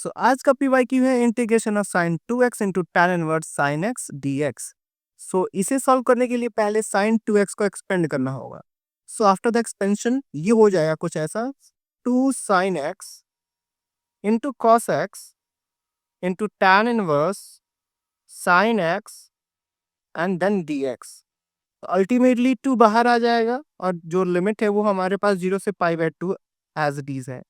सो आज का पीवाईक्यू है integration of sine 2x into tan inverse sine x dx। सो इसे सॉल्व करने के लिए पहले साइन 2x को एक्सपेंड करना होगा। सो आफ्टर द एक्सपेंशन ये हो जाएगा कुछ ऐसा, 2 sine x into cos x into tan inverse sine x and then dx। Ultimately 2 बाहर आ जाएगा और जो लिमिट है वो हमारे पास 0 से π/2 एज इट इज है।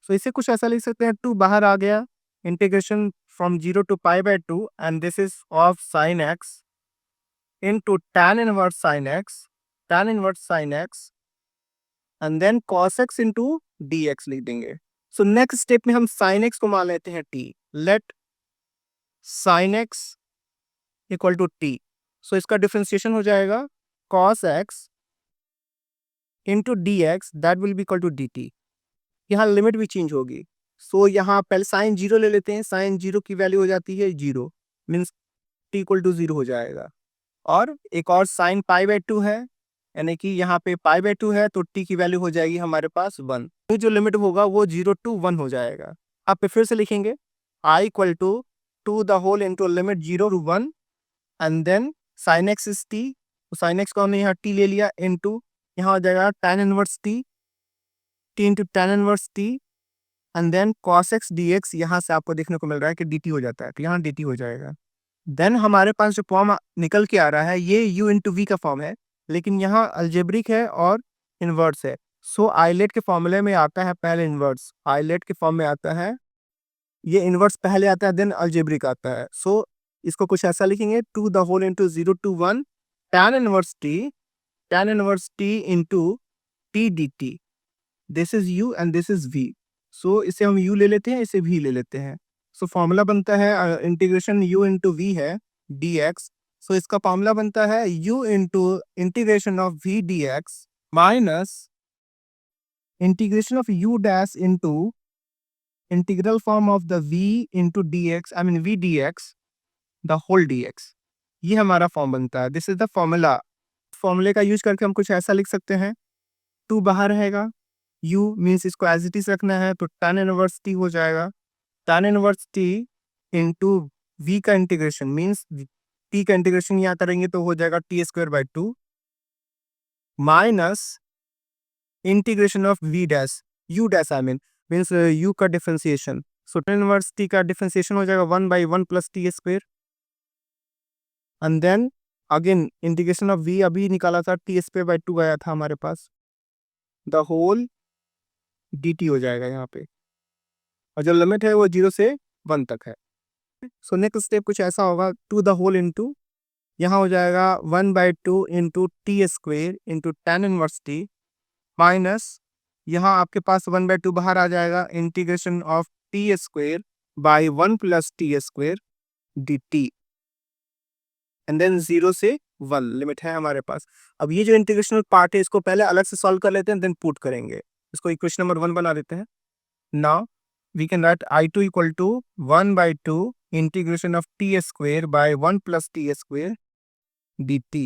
सो इसे कुछ ऐसा लिख सकते हैं, 2 बाहर आ गया, integration from 0 to π/2 and this is of sine x into tan inverse sine x and then cos x into dx लिख देंगे। सो नेक्स्ट स्टेप में हम साइन x को मान लेते हैं t। Let sine x equal to t। So इसका differentiation हो जाएगा cos x into dx, that will be equal to dt। यहाँ लिमिट भी चेंज होगी। सो यहाँ पहले साइन 0 ले लेते हैं, साइन 0 की वैल्यू हो जाती है 0, मीन्स t इक्वल टू 0 हो जाएगा। और एक और साइन π/2 है, यानी कि यहाँ पे π/2 है तो t की वैल्यू हो जाएगी हमारे पास 1। जो लिमिट होगा वो 0 to 1 हो जाएगा। आप फिर से लिखेंगे i equal to 2 the whole into limit 0 to 1 and then sine x is t। Sine x को हमने यहाँ t ले लिया इंटू यहाँ हो जाएगा tan inverse t into tan inverse t and then cos x dx। यहाँ से आपको देखने को मिल रहा है कि dt हो जाता है, तो यहाँ dt हो जाएगा। देन हमारे पास जो फॉर्म निकल के आ रहा है ये u इंटू वी का फॉर्म है, लेकिन यहाँ अल्जेब्रिक है और इन्वर्स है। सो आइलेट के फॉर्मूले में आता है पहले इन्वर्स, आइलेट के फॉर्म में आता है ये इन्वर्स पहले आता है, देन अल्जेब्रिक आता है। सो इसको कुछ ऐसा लिखेंगे, 2 the whole into 0 to 1 tan inverse t into t dt। This is u and this is v। So इसे हम u ले लेते हैं, इसे v ले लेते हैं। सो फॉर्मूला बनता है इंटीग्रेशन u इंटू वी है dx। सो इसका फॉर्मूला बनता है u into integration of v dx minus integration of u dash into integral form of the v into dx, I mean v dx the whole dx। ये हमारा form बनता है, this is the formula. फॉर्मूले का use करके हम कुछ ऐसा लिख सकते हैं, 2 बाहर रहेगा, u मीन्स इसको एज इट इज रखना है तो tan इनवर्स t हो जाएगा, tan inverse t into v का इंटीग्रेशन मीन्स t का इंटीग्रेशन यहाँ करेंगे तो हो जाएगा t²/2 minus integration of v dash u dash, I mean means u का differentiation. So tan inverse t का डिफरेंशिएशन हो जाएगा 1/1 plus t² and then again integration of v अभी निकाला था, t²/2 आया था हमारे पास, द होल dt हो जाएगा यहाँ पे, और जो लिमिट है वो 0 से 1 तक है। सो नेक्स्ट स्टेप कुछ ऐसा होगा, 2 द होल इंटू यहाँ हो जाएगा 1/2 into t² into tan inverse t minus यहाँ आपके पास 1/2 बाहर आ जाएगा, integration of t² by 1 plus t² dt and then 0 से 1 लिमिट है हमारे पास। अब ये जो इंटीग्रेशनल पार्ट है इसको पहले अलग से सॉल्व कर लेते हैं, देन पुट करेंगे। इसको इक्वेशन नंबर 1 बना देते हैं। Now we can write I2 equal to 1/2 integration of t² by 1 plus t² dt।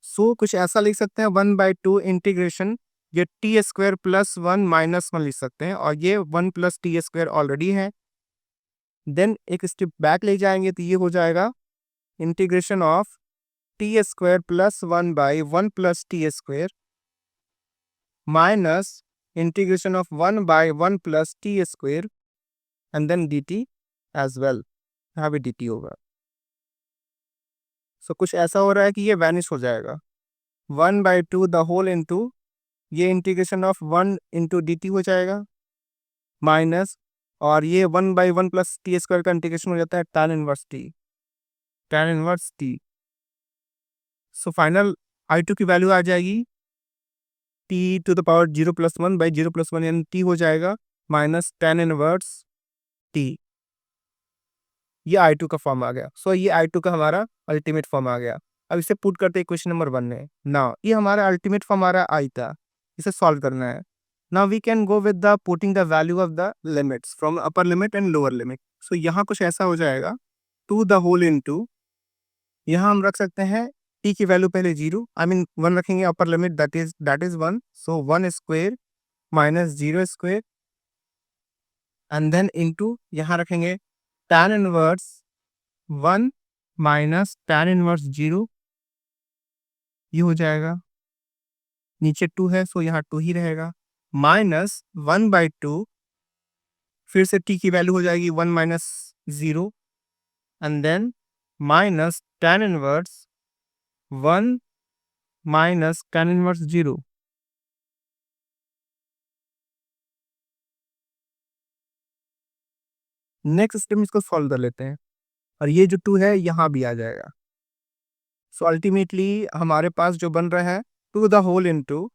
सो कुछ ऐसा लिख सकते हैं, 1/2 इंटीग्रेशन, ये t² प्लस 1 माइनस 1 लिख सकते हैं, और ये 1 प्लस t² ऑलरेडी है। देन एक स्टेप बैक ले जाएंगे तो ये हो जाएगा integration of t² plus 1 by 1 plus t² minus integration of 1 by 1 plus t² and then dt as well, यहाँ भी dt होगा। सो कुछ ऐसा हो रहा है कि ये वैनिश हो जाएगा, 1/2 द होल इंटू ये इंटीग्रेशन ऑफ 1 इंटू dt हो जाएगा माइनस, और ये 1/1 प्लस t² का इंटीग्रेशन हो जाता है tan inverse t। So final I2 की वैल्यू आ जाएगी t to the power 0 plus 1 by 0 plus 1 यानी t हो जाएगा माइनस tan इनवर्स t। ये I2 का फॉर्म आ गया। सो ये I2 का हमारा अल्टीमेट फॉर्म आ गया। अब इसे पुट करते हैं क्वेश्चन नंबर 1 में। नाउ ये हमारा अल्टीमेट फॉर्म आ रहा है I था, इसे सॉल्व करना है। Now we can go with the putting the value of the limits from upper limit and lower limit. So यहाँ कुछ ऐसा हो जाएगा, 2 द होल इंटू यहाँ हम रख सकते हैं t की वैल्यू पहले 0, आई मीन 1 रखेंगे, upper limit that is 1, so 1² minus 0² and then into यहाँ रखेंगे tan inverse 1 minus tan inverse 0, ये हो जाएगा। नीचे 2 है सो यहाँ 2 ही रहेगा, माइनस 1/2, फिर से t की वैल्यू हो जाएगी 1 minus 0, and then minus tan inverse 1 minus tan inverse 0। Next step में इसको सॉल्व कर लेते हैं, और ये जो 2 है यहाँ भी आ जाएगा। सो अल्टीमेटली हमारे पास जो बन रहा है to the whole into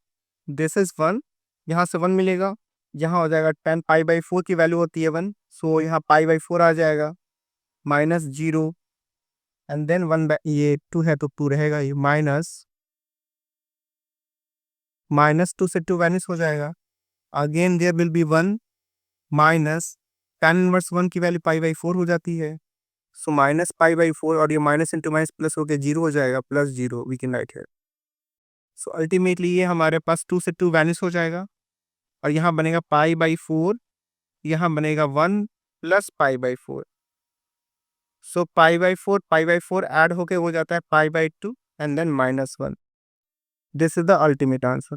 this is 1, यहाँ से 1 मिलेगा, यहाँ हो जाएगा tan π/4 की वैल्यू होती है 1, सो यहाँ π/4 आ जाएगा, माइनस 0, एंड देन 1 ये 2 है तो 2 रहेगा, ये माइनस 2 से 2 वैनिश हो जाएगा। Again there will be 1 minus tan inverse 1 की वैल्यू π/4 हो जाती है, सो माइनस π/4, और ये माइनस इंटू माइनस प्लस होकर 0 हो जाएगा, plus 0 we can write here. So ultimately ये हमारे पास 2 से 2 वैनिश हो जाएगा, और यहाँ बनेगा π/4, यहाँ बनेगा 1 प्लस π/4। सो π/4 ऐड होके हो जाता है π/2 and then -1। This is the ultimate answer.